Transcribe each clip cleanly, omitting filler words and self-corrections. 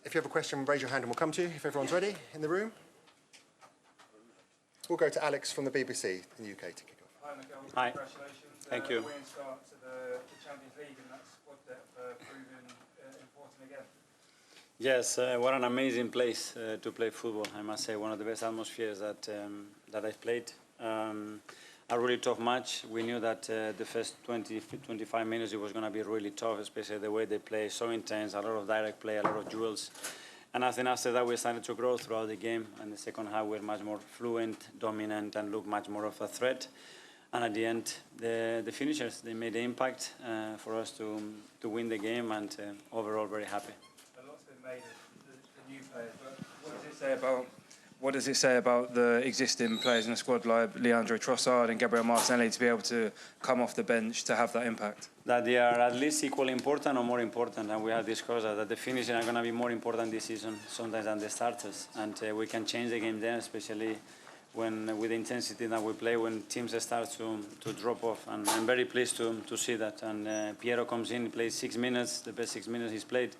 If you have a question, raise your hand and we'll come to you, if everyone's ready in the room. We'll go to Alex from the BBC in the UK to kick off. Hi, Mikel. Hi. Congratulations. Thank you. Winning start to the Champions League, and that's what they've proven important again. Yes, what an amazing place to play football. I must say, one of the best atmospheres that I've played. A really tough match. We knew that the first 20-25 minutes it was going to be really tough, especially the way they play, so intense, a lot of direct play, a lot of duels. And I think after that we started to grow throughout the game, and the second half we were much more fluent, dominant, and looked much more of a threat. And at the end, the finishers, they made the impact for us to win the game, and overall very happy. A lot's been made of the new players, but what does it say about the existing players in the squad like Leandro Trossard and Gabriel Martinelli to be able to come off the bench to have that impact? That they are at least equally important or more important, and we have discussed that the finishing are going to be more important this season sometimes than the starters, and we can change the game then, especially when with the intensity that we play, when teams start to drop off, and I'm very pleased to see that. And Piero comes in, he plays 6 minutes, the best 6 minutes he's played.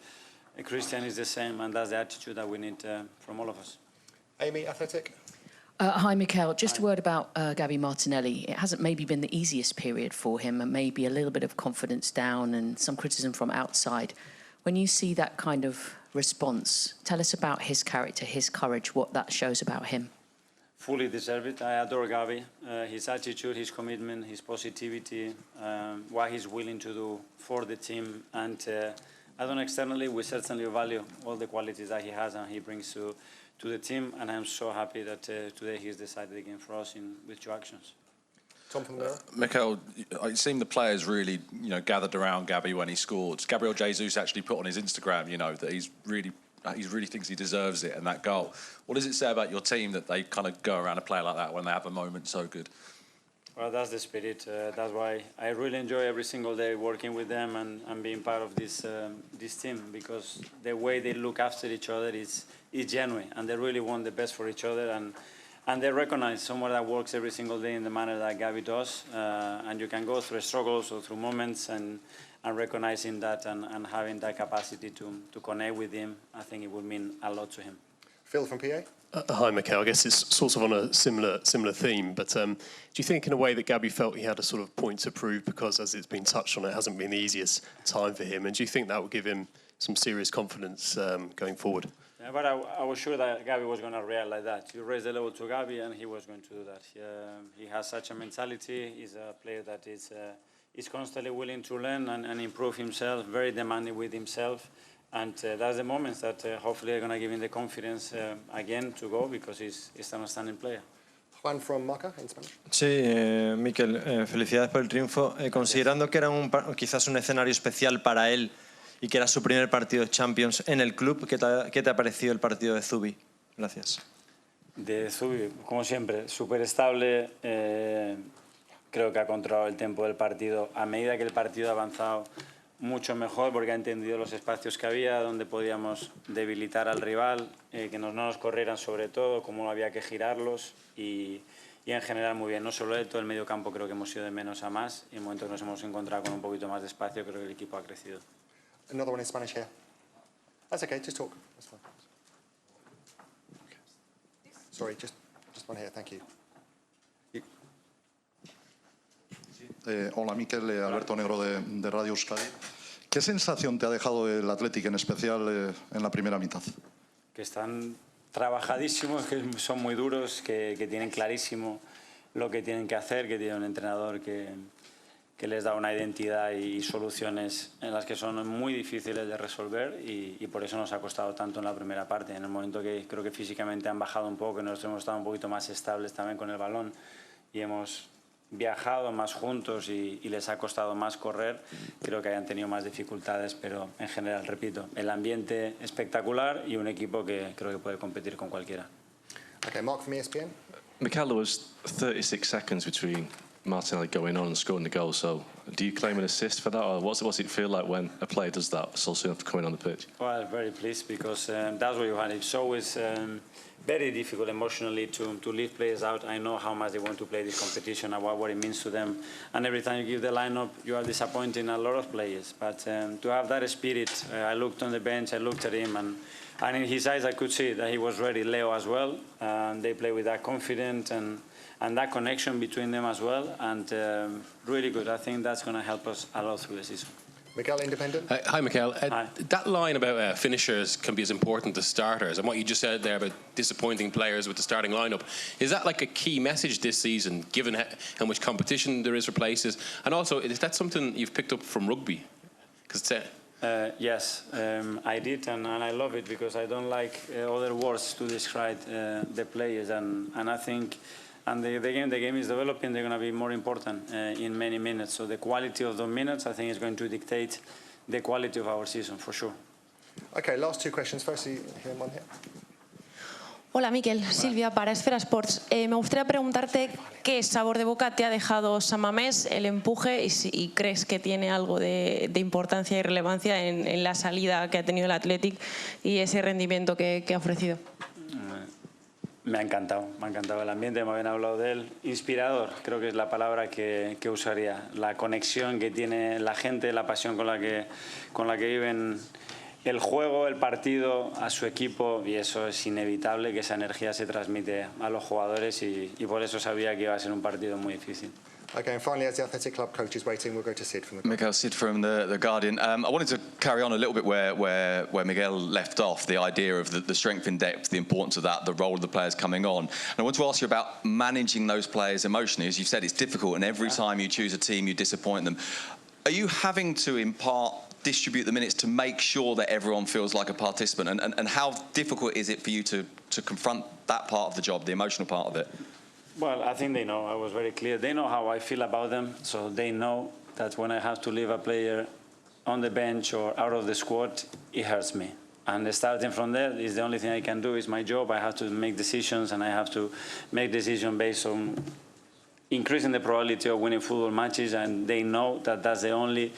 Christian is the same, and that's the attitude that we need from all of us. Amy, Athletic. Hi, Mikel. Just a word about Gabi Martinelli. It hasn't maybe been the easiest period for him, and maybe a little bit of confidence down and some criticism from outside. When you see that kind of response, tell us about his character, his courage, what that shows about him. Fully deserve it. I adore Gabi. His attitude, his commitment, his positivity, what he's willing to do for the team. And I don't know, externally, we certainly value all the qualities that he has and he brings to the team, and I'm so happy that today he's decided the game for us with 2 actions. Tom from there. Mikel, it seemed the players really, gathered around Gabi when he scored. Gabriel Jesus actually put on his Instagram, that he really thinks he deserves it and that goal. What does it say about your team that they kind of go around a player like that when they have a moment so good? Well, that's the spirit. That's why I really enjoy every single day working with them and being part of this team, because the way they look after each other is genuine, and they really want the best for each other, and they recognize someone that works every single day in the manner that Gabi does, and you can go through struggles or through moments, and recognizing that and having that capacity to connect with him, I think it would mean a lot to him. Phil from PA. Hi, Mikel. I guess it's sort of on a similar theme, but do you think in a way that Gabi felt he had a sort of point to prove, because as it's been touched on, it hasn't been the easiest time for him, and do you think that will give him some serious confidence going forward? Yeah, but I was sure that Gabi was going to react like that. You raise the level to Gabi and he was going to do that. He has such a mentality. He's a player that is constantly willing to learn and improve himself, very demanding with himself. And that's the moments that hopefully are going to give him the confidence again to go, because he's an outstanding player. Juan from Marca, in Spanish. Sí, Mikel, felicidades por el triunfo. Considerando que era quizás un escenario especial para él y que era su primer partido de Champions en el club, ¿qué te ha parecido el partido de Zubi? Gracias. De Zubi, como siempre, súper estable. Creo que ha controlado el tiempo del partido. A medida que el partido ha avanzado, mucho mejor, porque ha entendido los espacios que había, donde podíamos debilitar al rival, que no nos corrieran sobre todo, cómo había que girarlos, y en general muy bien. No solo él, todo el medio campo creo que hemos ido de menos a más, y en el momento que nos hemos encontrado con un poquito más de espacio, creo que el equipo ha crecido. Another one in Spanish here. That's okay, just talk. That's fine. Okay. Sorry, just one here, thank you. Hola, Mikel, Alberto Negro de Radio Euskadi. ¿Qué sensación te ha dejado el Athletic, en especial en la primera mitad? Que están trabajadísimos, que son muy duros, que tienen clarísimo lo que tienen que hacer, que tienen un entrenador que les da una identidad y soluciones en las que son muy difíciles de resolver, y por eso nos ha costado tanto en la primera parte. En el momento que creo que físicamente han bajado un poco, que nosotros hemos estado un poquito más estables también con el balón y hemos viajado más juntos y les ha costado más correr, creo que hayan tenido más dificultades, pero en general, repito, el ambiente espectacular y un equipo que creo que puede competir con cualquiera. Okay, Mark from ESPN. Mikel, there was 36 seconds between Martinelli going on and scoring the goal, so do you claim an assist for that, or what's it feel like when a player does that so soon after coming on the pitch? Well, very pleased, because that's what you had. It's always very difficult emotionally to leave players out. I know how much they want to play this competition and what it means to them, and every time you give the lineup, you are disappointing a lot of players. But to have that spirit, I looked on the bench, I looked at him, and And in his eyes, I could see that he was ready. Leo as well. They play with that confidence and that connection between them as well. And really good. I think that's going to help us a lot through the season. Miguel, Independent. Hi, Mikel. Hi. That line about finishers can be as important as starters, and what you just said there about disappointing players with the starting lineup, is that like a key message this season, given how much competition there is for places? And also, is that something you've picked up from rugby? Because Yes, I did, and I love it because I don't like other words to describe the players, and I think. And the game is developing. They're going to be more important in many minutes. So the quality of those minutes, I think, is going to dictate the quality of our season, for sure. Okay, last two questions. Firstly, here, one here. Hola, Mikel. Silvia, para Esfera Sports. Me gustaría preguntarte qué sabor de boca te ha dejado San Mamés, el empuje, y si crees que tiene algo de importancia y relevancia en la salida que ha tenido el Athletic y ese rendimiento que ha ofrecido. Me ha encantado el ambiente, me habían hablado de él. Inspirador, creo que es la palabra que usaría. La conexión que tiene la gente, la pasión con la que viven el juego, el partido, a su equipo, y eso es inevitable que esa energía se transmite a los jugadores y por eso sabía que iba a ser un partido muy difícil. Okay, and finally, as the Athletic Club coach is waiting, we'll go to Sid from the... Mikel, Sid from the Guardian. I wanted to carry on a little bit where Miguel left off, the idea of the strength in depth, the importance of that, the role of the players coming on. And I want to ask you about managing those players emotionally. As you've said, it's difficult, and every time you choose a team, you disappoint them. Are you having to distribute the minutes to make sure that everyone feels like a participant? And how difficult is it for you to confront that part of the job, the emotional part of it? Well, I think they know. I was very clear. They know how I feel about them, so they know that when I have to leave a player on the bench or out of the squad, it hurts me. And starting from there is the only thing I can do. It's my job. I have to make decisions, and I have to make decisions based on increasing the probability of winning football matches, and they know that that's the only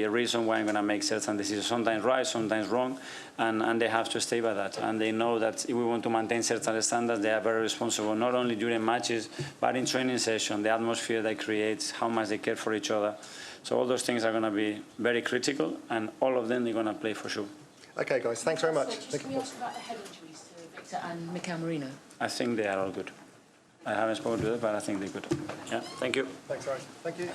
reason why I'm going to make certain decisions, sometimes right, sometimes wrong, and they have to stay by that. And they know that if we want to maintain certain standards, they are very responsible, not only during matches, but in training session, the atmosphere they create, how much they care for each other. So all those things are going to be very critical, and all of them they're going to play for sure. Okay, guys, thanks very much. So can we ask about the head injuries to Victor and Mikel Merino? I think they are all good. I haven't spoken to them, but I think they're good. Yeah, thank you. Thanks, guys. Thank you.